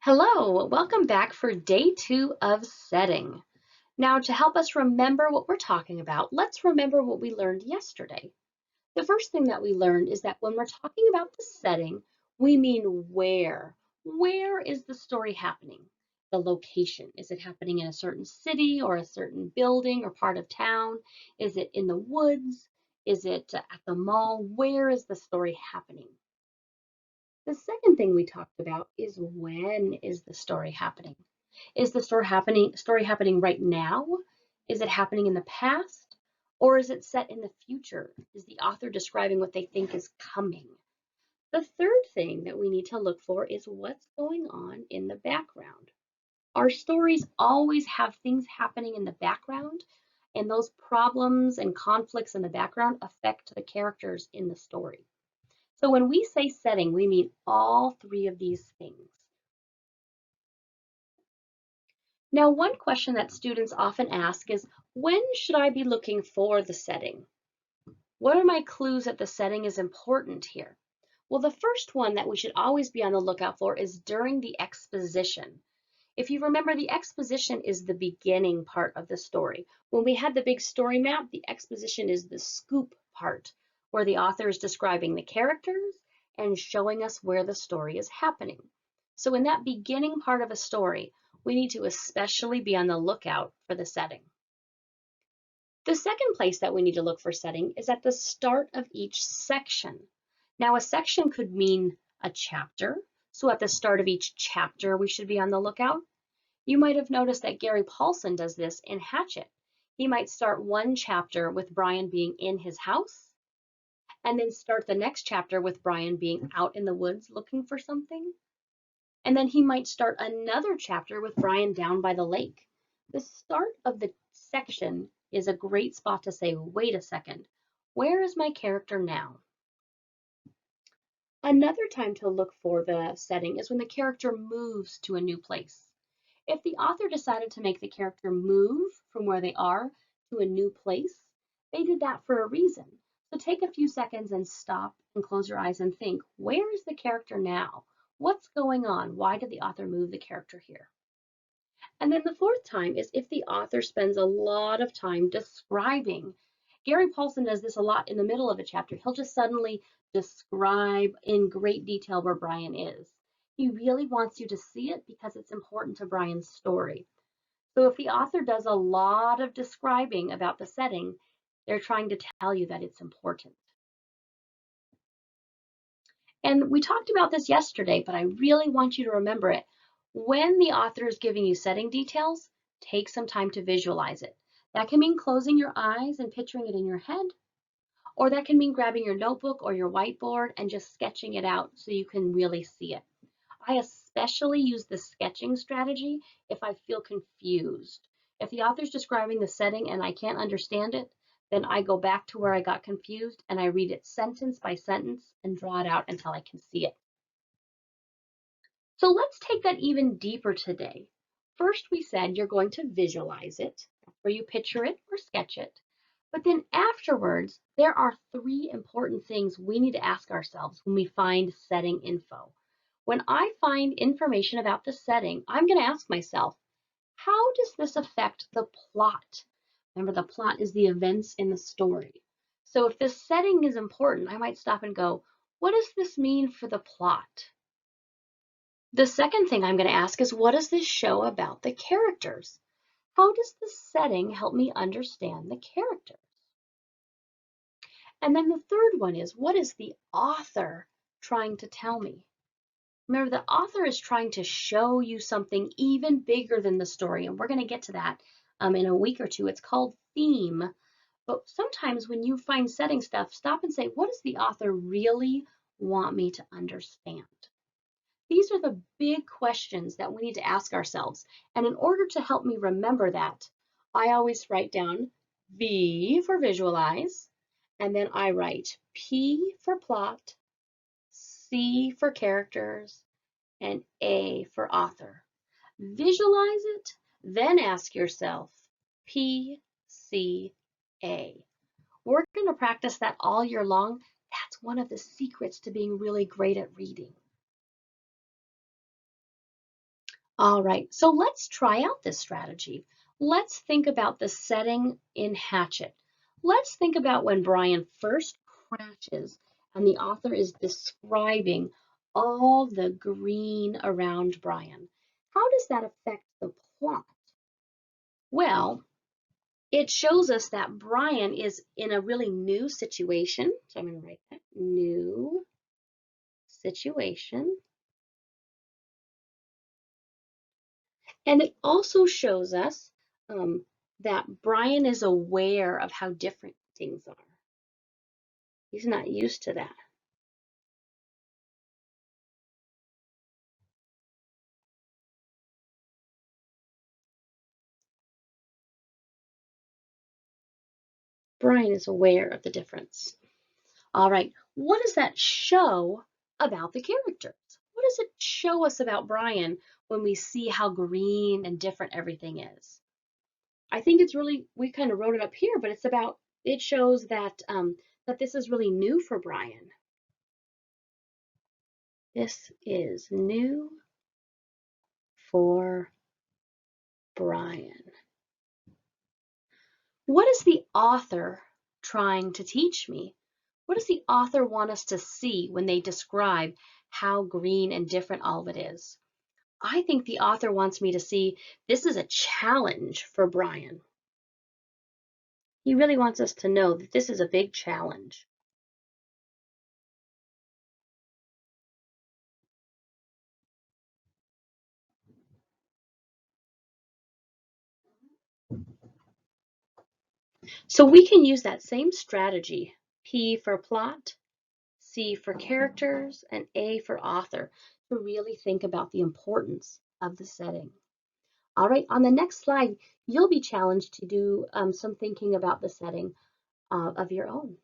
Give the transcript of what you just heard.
Hello, welcome back for day 2 of setting. Now, to help us remember what we're talking about, let's remember what we learned yesterday. The first thing that we learned is that when we're talking about the setting, we mean where. Where is the story happening? The location. Is it happening in a certain city or a certain building or part of town? Is it in the woods? Is it at the mall? Where is the story happening? The second thing we talked about is when is the story happening? Is the story happening right now? Is it happening in the past? Or is it set in the future? Is the author describing what they think is coming? The third thing that we need to look for is what's going on in the background. Our stories always have things happening in the background, and those problems and conflicts in the background affect the characters in the story. So when we say setting, we mean all three of these things. Now, one question that students often ask is, when should I be looking for the setting? What are my clues that the setting is important here? Well, the first one that we should always be on the lookout for is during the exposition. If you remember, the exposition is the beginning part of the story. When we had the big story map, the exposition is the scoop part, where the author is describing the characters and showing us where the story is happening. So in that beginning part of a story, we need to especially be on the lookout for the setting. The second place that we need to look for setting is at the start of each section. Now, a section could mean a chapter. So at the start of each chapter, we should be on the lookout. You might have noticed that Gary Paulson does this in Hatchet. He might start one chapter with Brian being in his house, and then start the next chapter with Brian being out in the woods looking for something. And then he might start another chapter with Brian down by the lake. The start of the section is a great spot to say, wait a second, where is my character now? Another time to look for the setting is when the character moves to a new place. If the author decided to make the character move from where they are to a new place, they did that for a reason. So take a few seconds and stop and close your eyes and think, where is the character now? What's going on? Why did the author move the character here? And then the fourth time is if the author spends a lot of time describing. Gary Paulson does this a lot in the middle of a chapter. He'll just suddenly describe in great detail where Brian is. He really wants you to see it because it's important to Brian's story. So if the author does a lot of describing about the setting, they're trying to tell you that it's important. And we talked about this yesterday, but I really want you to remember it. When the author is giving you setting details, take some time to visualize it. That can mean closing your eyes and picturing it in your head, or that can mean grabbing your notebook or your whiteboard and just sketching it out so you can really see it. I especially use the sketching strategy if I feel confused. If the author's describing the setting and I can't understand it, then I go back to where I got confused and I read it sentence by sentence and draw it out until I can see it. So let's take that even deeper today. First, we said you're going to visualize it, where you picture it or sketch it. But then afterwards, there are three important things we need to ask ourselves when we find setting info. When I find information about the setting, I'm going to ask myself, how does this affect the plot? Remember, the plot is the events in the story. So if the setting is important, I might stop and go, what does this mean for the plot? The second thing I'm going to ask is, what does this show about the characters? How does the setting help me understand the characters? And then the third one is, what is the author trying to tell me? Remember, the author is trying to show you something even bigger than the story, and we're going to get to that in a week or two. It's called theme. But sometimes when you find setting stuff, stop and say, what does the author really want me to understand? These are the big questions that we need to ask ourselves. And in order to help me remember that, I always write down V for visualize, and then I write P for plot, C for characters, and A for author. Visualize it, then ask yourself P, C, A. We're going to practice that all year long. That's one of the secrets to being really great at reading. All right, so let's try out this strategy. Let's think about the setting in Hatchet. Let's think about when Brian first crashes and the author is describing all the green around Brian. How does that affect the plot? Well, it shows us that Brian is in a really new situation. So I'm going to write that new situation. And it also shows us that Brian is aware of how different things are. He's not used to that. Brian is aware of the difference. All right, what does that show about the characters? What does it show us about Brian when we see how green and different everything is? I think it's really, we kind of wrote it up here, but it's about, it shows that that this is really new for Brian. This is new for Brian. What is the author trying to teach me? What does the author want us to see when they describe how green and different all of it is? I think the author wants me to see this is a challenge for Brian. He really wants us to know that this is a big challenge. So we can use that same strategy, P for plot, C for characters, and A for author, to really think about the importance of the setting. All right, on the next slide, you'll be challenged to do some thinking about the setting of your own.